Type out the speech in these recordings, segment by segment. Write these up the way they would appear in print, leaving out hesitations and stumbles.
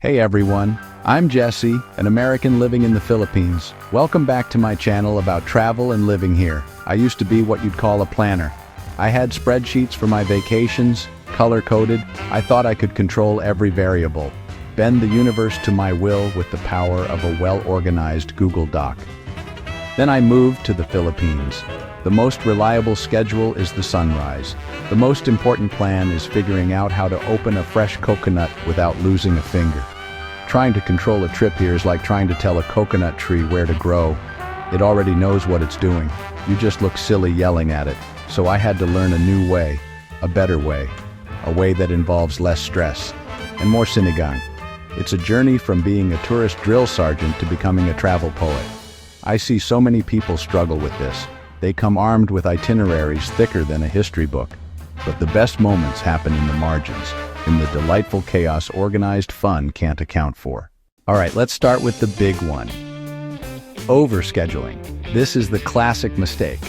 Hey everyone, I'm Jessie, an American living in the Philippines. Welcome back to my channel about travel and living here. I used to be what you'd call a planner. I had spreadsheets for my vacations, color-coded. I thought I could control every variable, bend the universe to my will with the power of a well-organized Google Doc. Then I moved to the Philippines. The most reliable schedule is the sunrise. The most important plan is figuring out how to open a fresh coconut without losing a finger. Trying to control a trip here is like trying to tell a coconut tree where to grow. It already knows what it's doing. You just look silly yelling at it. So I had to learn a new way, a better way, a way that involves less stress and more sinigang. It's a journey from being a tourist drill sergeant to becoming a travel poet. I see so many people struggle with this. They come armed with itineraries thicker than a history book. But the best moments happen in the margins, in the delightful chaos organized fun can't account for. All right, let's start with the big one. Overscheduling. This is the classic mistake.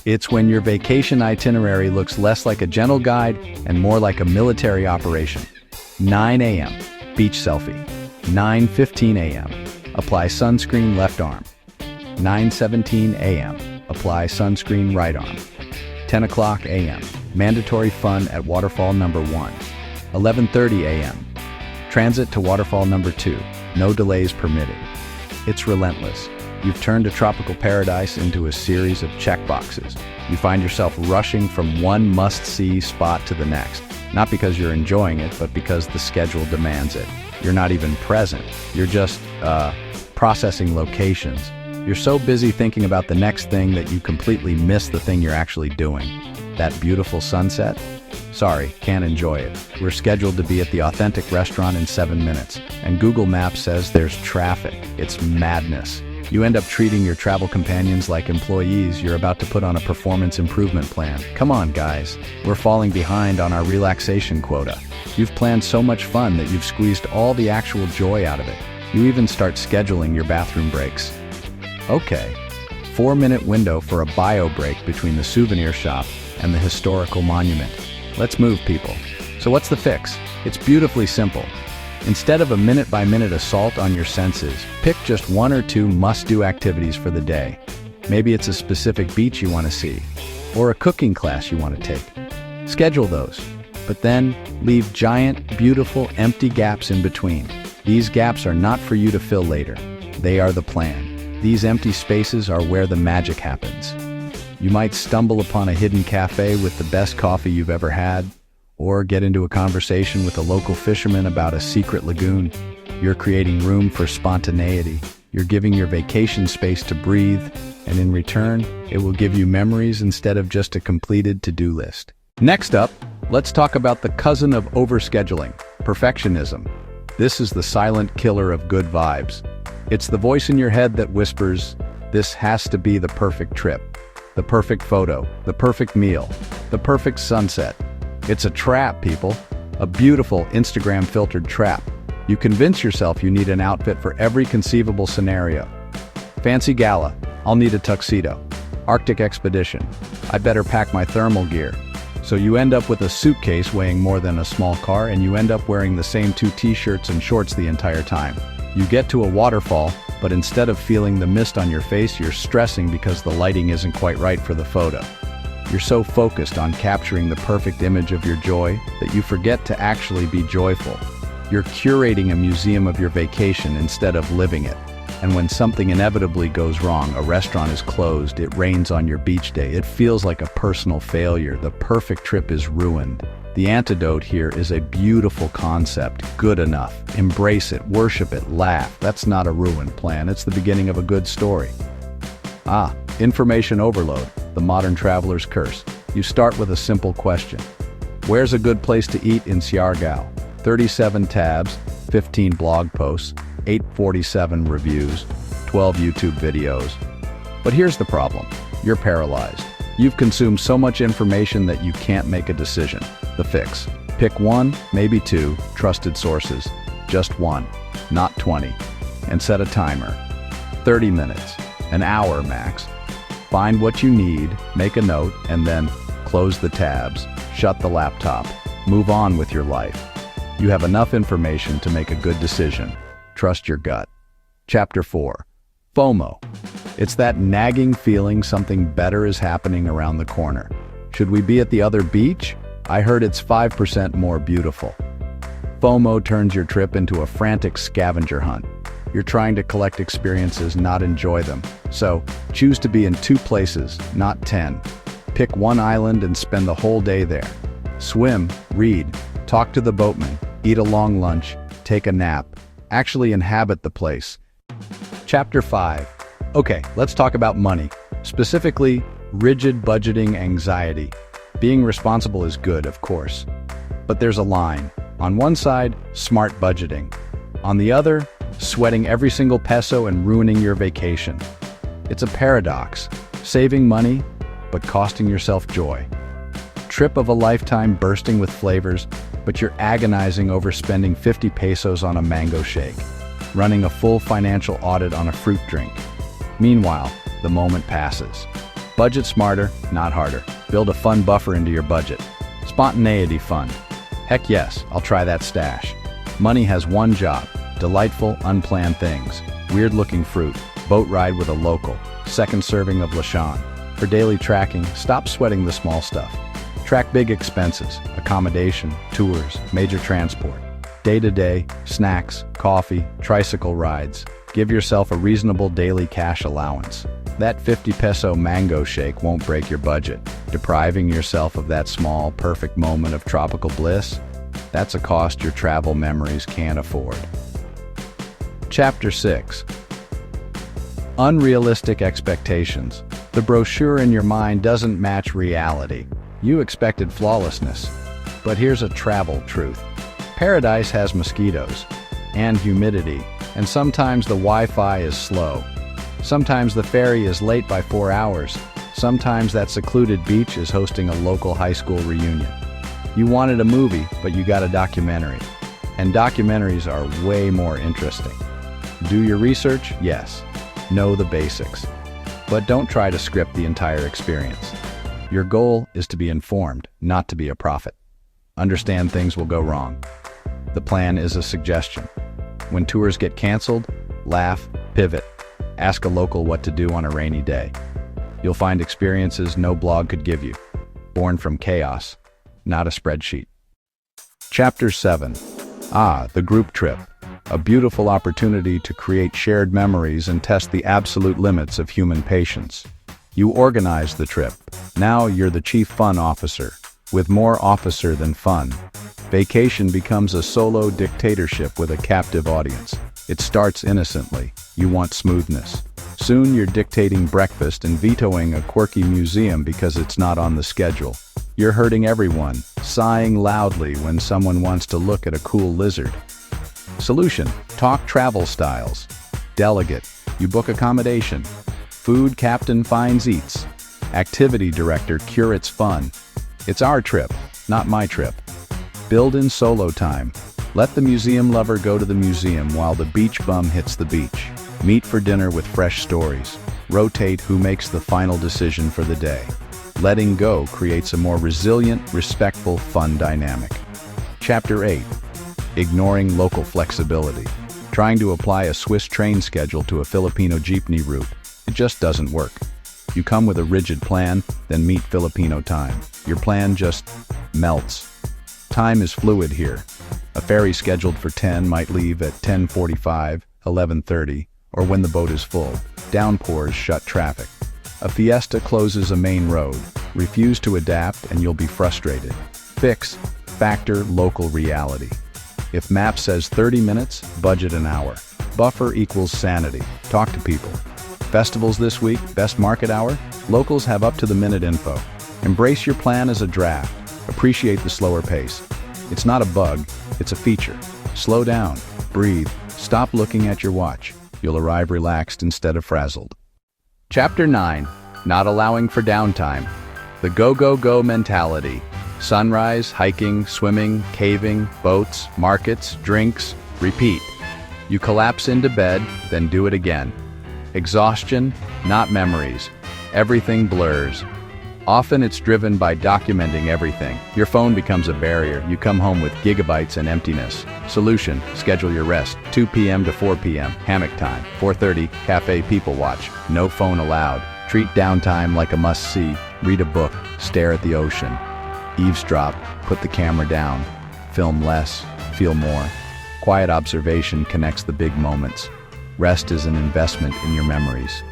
It's when your vacation itinerary looks less like a gentle guide and more like a military operation. 9 a.m., beach selfie. 9:15 a.m., apply sunscreen left arm. 9:17 a.m., apply sunscreen right arm. 10 o'clock a.m., mandatory fun at waterfall number 1. 11:30 a.m., transit to waterfall number 2, no delays permitted. It's relentless. You've turned a tropical paradise into a series of checkboxes. You find yourself rushing from one must-see spot to the next, not because you're enjoying it, but because the schedule demands it. You're not even present. You're just, processing locations. You're so busy thinking about the next thing that you completely miss the thing you're actually doing. That beautiful sunset? Sorry, can't enjoy it. We're scheduled to be at the authentic restaurant in 7 minutes, and Google Maps says there's traffic. It's madness. You end up treating your travel companions like employees you're about to put on a performance improvement plan. Come on, guys. We're falling behind on our relaxation quota. You've planned so much fun that you've squeezed all the actual joy out of it. You even start scheduling your bathroom breaks. Okay, 4-minute window for a bio break between the souvenir shop and the historical monument. Let's move, people. So what's the fix? It's beautifully simple. Instead of a minute-by-minute assault on your senses, pick just 1 or 2 must-do activities for the day. Maybe it's a specific beach you want to see, or a cooking class you want to take. Schedule those, but then leave giant, beautiful, empty gaps in between. These gaps are not for you to fill later. They are the plan. These empty spaces are where the magic happens. You might stumble upon a hidden cafe with the best coffee you've ever had, or get into a conversation with a local fisherman about a secret lagoon. You're creating room for spontaneity. You're giving your vacation space to breathe, and in return, it will give you memories instead of just a completed to-do list. Next up, let's talk about the cousin of overscheduling, perfectionism. This is the silent killer of good vibes. It's the voice in your head that whispers, this has to be the perfect trip, the perfect photo, the perfect meal, the perfect sunset. It's a trap, people. A beautiful Instagram-filtered trap. You convince yourself you need an outfit for every conceivable scenario. Fancy gala, I'll need a tuxedo. Arctic expedition, I better pack my thermal gear. So you end up with a suitcase weighing more than a small car, and you end up wearing the same 2 t-shirts and shorts the entire time. You get to a waterfall, but instead of feeling the mist on your face, you're stressing because the lighting isn't quite right for the photo. You're so focused on capturing the perfect image of your joy that you forget to actually be joyful. You're curating a museum of your vacation instead of living it. And when something inevitably goes wrong, a restaurant is closed, it rains on your beach day, it feels like a personal failure. The perfect trip is ruined. The antidote here is a beautiful concept, good enough. Embrace it, worship it, laugh. That's not a ruined plan, it's the beginning of a good story. Information overload, the modern traveler's curse. You start with a simple question. Where's a good place to eat in Siargao? 37 tabs, 15 blog posts, 847 reviews, 12 YouTube videos. But here's the problem. You're paralyzed. You've consumed so much information that you can't make a decision. The fix. Pick 1, maybe 2, trusted sources. Just 1, not 20. And set a timer. 30 minutes, an hour max. Find what you need, make a note, and then close the tabs, shut the laptop, move on with your life. You have enough information to make a good decision. Trust your gut. Chapter 4. FOMO. It's that nagging feeling something better is happening around the corner. Should we be at the other beach? I heard it's 5% more beautiful. FOMO turns your trip into a frantic scavenger hunt. You're trying to collect experiences, not enjoy them. So, choose to be in 2 places, not 10. Pick one island and spend the whole day there. Swim, read, talk to the boatman, eat a long lunch, take a nap. Actually inhabit the place. Chapter 5. Okay, let's talk about money. Specifically, rigid budgeting anxiety. Being responsible is good, of course. But there's a line. On one side, smart budgeting. On the other, sweating every single peso and ruining your vacation. It's a paradox. Saving money, but costing yourself joy. Trip of a lifetime bursting with flavors, but you're agonizing over spending 50 pesos on a mango shake. Running a full financial audit on a fruit drink. Meanwhile, the moment passes. Budget smarter, not harder. Build a fun buffer into your budget. Spontaneity fund. Heck yes, I'll try that stash. Money has one job. Delightful, unplanned things. Weird-looking fruit. Boat ride with a local. Second serving of Lachon. For daily tracking, stop sweating the small stuff. Track big expenses. Accommodation, tours, major transport. Day-to-day, snacks, coffee, tricycle rides. Give yourself a reasonable daily cash allowance. That 50 peso mango shake won't break your budget. Depriving yourself of that small, perfect moment of tropical bliss? That's a cost your travel memories can't afford. Chapter 6. Unrealistic expectations. The brochure in your mind doesn't match reality. You expected flawlessness. But here's a travel truth. Paradise has mosquitoes and humidity, and sometimes the Wi-Fi is slow. Sometimes the ferry is late by 4 hours. Sometimes that secluded beach is hosting a local high school reunion. You wanted a movie, but you got a documentary. And documentaries are way more interesting. Do your research? Yes. Know the basics. But don't try to script the entire experience. Your goal is to be informed, not to be a prophet. Understand things will go wrong. The plan is a suggestion. When tours get canceled, laugh, pivot. Ask a local what to do on a rainy day. You'll find experiences no blog could give you. Born from chaos, not a spreadsheet. Chapter 7. The group trip. A beautiful opportunity to create shared memories and test the absolute limits of human patience. You organized the trip. Now you're the chief fun officer, with more officer than fun. Vacation becomes a solo dictatorship with a captive audience. It starts innocently. You want smoothness. Soon you're dictating breakfast and vetoing a quirky museum because it's not on the schedule. You're hurting everyone, sighing loudly when someone wants to look at a cool lizard. Solution: talk travel styles. Delegate: you book accommodation. Food captain finds eats. Activity director curates fun. It's our trip, not my trip. Build in solo time. Let the museum lover go to the museum while the beach bum hits the beach. Meet for dinner with fresh stories. Rotate who makes the final decision for the day. Letting go creates a more resilient, respectful, fun dynamic. Chapter 8. Ignoring local flexibility. Trying to apply a Swiss train schedule to a Filipino jeepney route. It just doesn't work. You come with a rigid plan, then meet Filipino time. Your plan just melts. Time is fluid here. A ferry scheduled for 10 might leave at 10:45, 11:30, or when the boat is full. Downpours shut traffic. A fiesta closes a main road. Refuse to adapt and you'll be frustrated. Fix, factor, local reality. If map says 30 minutes, budget an hour. Buffer equals sanity. Talk to people. Festivals this week, best market hour? Locals have up-to-the-minute info. Embrace your plan as a draft. Appreciate the slower pace. It's not a bug, it's a feature. Slow down, breathe, stop looking at your watch. You'll arrive relaxed instead of frazzled. Chapter 9. Not allowing for downtime. The go-go-go mentality. Sunrise, hiking, swimming, caving, boats, markets, drinks, repeat. You collapse into bed, then do it again. Exhaustion, not memories. Everything blurs. Often it's driven by documenting everything. Your phone becomes a barrier. You come home with gigabytes and emptiness. Solution: schedule your rest. 2 p.m. to 4 p.m. hammock time. 4:30 cafe people watch. No phone allowed. Treat downtime like a must-see. Read a book. Stare at the ocean. Eavesdrop. Put the camera down. Film less. Feel more. Quiet observation connects the big moments. Rest is an investment in your memories.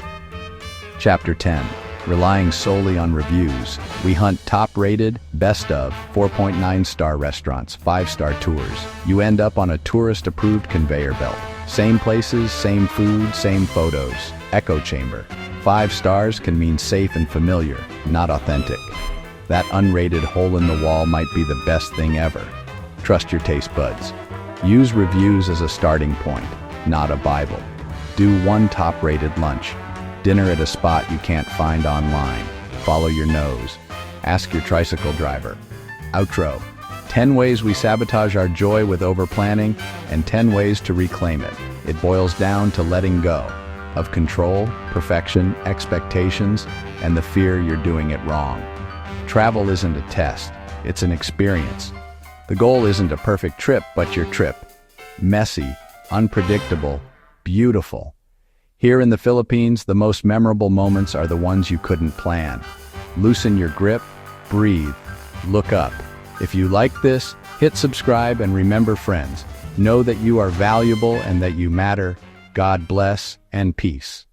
Chapter 10. Relying solely on reviews. We hunt top-rated, best of, 4.9-star restaurants, 5-star tours. You end up on a tourist-approved conveyor belt. Same places, same food, same photos. Echo chamber. 5 stars can mean safe and familiar, not authentic. That unrated hole in the wall might be the best thing ever. Trust your taste buds. Use reviews as a starting point, not a Bible. Do one top-rated lunch. Dinner at a spot you can't find online. Follow your nose. Ask your tricycle driver. Outro. 10 ways we sabotage our joy with overplanning, and 10 ways to reclaim it. It boils down to letting go of control, perfection, expectations, and the fear you're doing it wrong. Travel isn't a test, it's an experience. The goal isn't a perfect trip, but your trip. Messy, unpredictable, beautiful. Here in the Philippines, the most memorable moments are the ones you couldn't plan. Loosen your grip, breathe, look up. If you like this, hit subscribe, and remember, friends, know that you are valuable and that you matter. God bless and peace.